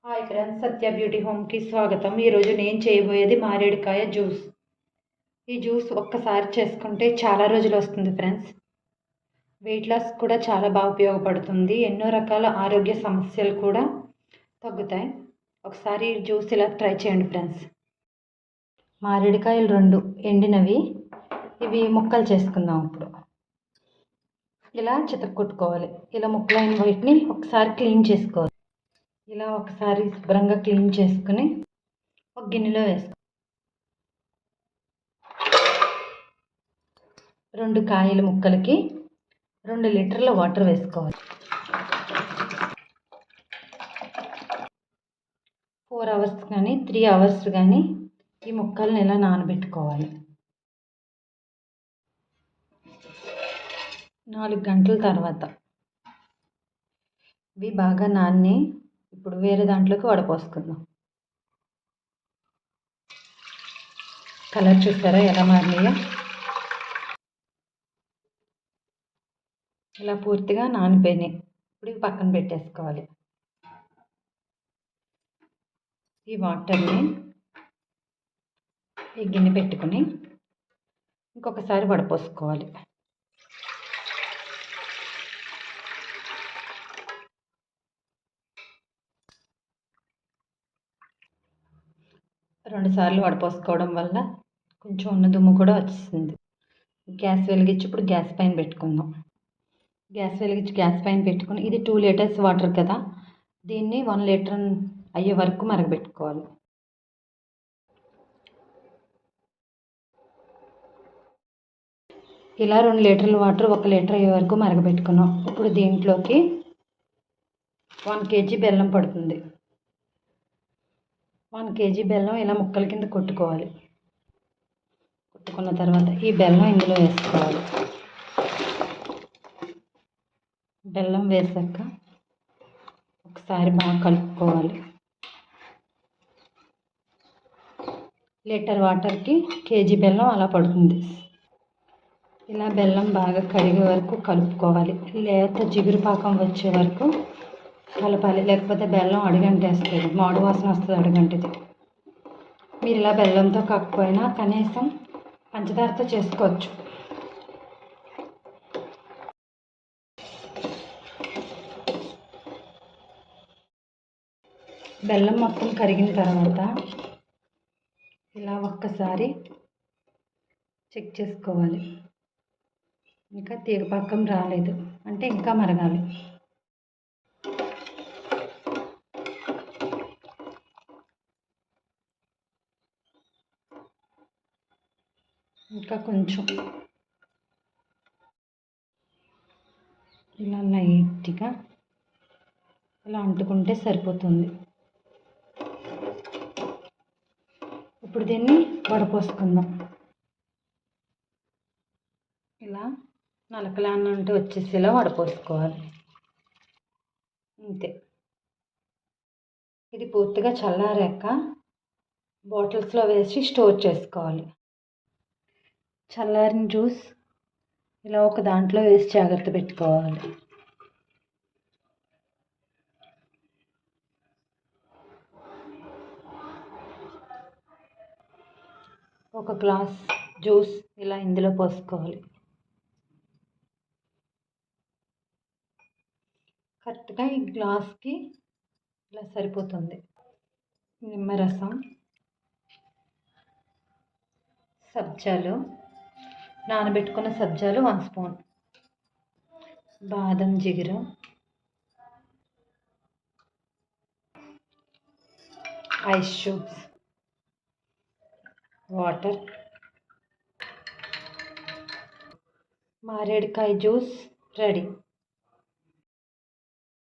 Hi friends, సత్య beauty హోమ్కి స్వాగతం. ఈరోజు నేను చేయబోయేది మారేడుకాయ జ్యూస్. ఈ జ్యూస్ ఒక్కసారి చేసుకుంటే చాలా రోజులు వస్తుంది ఫ్రెండ్స్. వెయిట్ లాస్ కూడా చాలా బాగా ఉపయోగపడుతుంది. ఎన్నో రకాల ఆరోగ్య సమస్యలు కూడా తగ్గుతాయి. ఒకసారి ఈ జ్యూస్ ఇలా ట్రై చేయండి ఫ్రెండ్స్. మారేడుకాయలు 2 ఎండినవి, ఇవి ముక్కలు చేసుకుందాం. ఇప్పుడు ఇలా చితక్కొట్టుకోవాలి. ఇలా ముక్కలైన వాటిని ఒకసారి క్లీన్ చేసుకోవాలి. ఇలా ఒకసారి శుభ్రంగా క్లీన్ చేసుకుని ఒక గిన్నెలో వేసుకో. 2 కాయల ముక్కలకి 2 లీటర్ల వాటర్ వేసుకోవాలి. 4 అవర్స్ కానీ 3 అవర్స్ కానీ ఈ ముక్కల్ని ఇలా నానబెట్టుకోవాలి. 4 గంటల తర్వాత ఇవి బాగా నాని ఇప్పుడు వేరే దాంట్లోకి వడపోసుకుందాం. కలర్ చూసారా ఎలా మారినాయో? ఇలా పూర్తిగా నానిపోయినాయి. ఇప్పుడు ఇవి పక్కన పెట్టేసుకోవాలి. ఈ వాటర్ని ఈ గిన్నె పెట్టుకుని ఇంకొకసారి వడపోసుకోవాలి. రెండు సార్లు వడపోసుకోవడం వల్ల కొంచెం ఉన్న దుమ్ము కూడా వచ్చేసింది. గ్యాస్ వెలిగించి ఇప్పుడు గ్యాస్ పైన పెట్టుకుందాం. గ్యాస్ వెలిగించి గ్యాస్ పైన పెట్టుకుని ఇది 2 లీటర్స్ వాటర్ కదా, దీన్ని 1 లీటర్ అయ్యే వరకు మరగబెట్టుకోవాలి. ఇలా 2 లీటర్ల వాటర్ 1 లీటర్ అయ్యే వరకు మరగబెట్టుకున్నాం. ఇప్పుడు దీంట్లోకి 1 కేజీ బెల్లం పడుతుంది. 1 కేజీ బెల్లం ఇలా ముక్కల కింద కొట్టుకోవాలి. కొట్టుకున్న తర్వాత ఈ బెల్లం ఇందులో వేసుకోవాలి. బెల్లం వేసాక ఒకసారి బాగా కలుపుకోవాలి. లీటర్ వాటర్కి కేజీ బెల్లం అలా పడుతుంది. ఇలా బెల్లం బాగా కరిగే వరకు కలుపుకోవాలి. లేత జిగురు పాకం వచ్చే వరకు కలపాలి, లేకపోతే బెల్లం అడుగంటేస్తుంది, మాడు వాసన వస్తుంది అడుగంటిది. మీరు ఇలా బెల్లంతో కాకపోయినా కనీసం పంచదారతో చేసుకోవచ్చు. బెల్లం మొత్తం కరిగిన తర్వాత ఇలా ఒక్కసారి చెక్ చేసుకోవాలి. ఇంకా తీగపాకం రాలేదు అంటే ఇంకా మరగాలి. ఇంకా కొంచెం ఇలా లైట్గా ఇలా అంటుకుంటే సరిపోతుంది. ఇప్పుడు దీన్ని వడపోసుకుందాం. ఇలా నలకలాన్నంటూ వచ్చేసేలా వడపోసుకోవాలి. అంతే. ఇది పూర్తిగా చల్లారాక బాటిల్స్లో వేసి స్టోర్ చేసుకోవాలి. చల్లారిన జ్యూస్ ఇలా ఒక దాంట్లో వేసి జాగ్రత్త పెట్టుకోవాలి. ఒక గ్లాస్ జ్యూస్ ఇలా ఇందులో పోసుకోవాలి. కరెక్ట్గా ఈ గ్లాస్కి ఇలా సరిపోతుంది. నిమ్మరసం, సబ్జాలు, నానబెట్టుకున్న సబ్జాలు 1 స్పూన్, బాదం జిగురు, ఐస్ క్యూబ్స్, వాటర్. మారేడుకాయ జ్యూస్ రెడీ.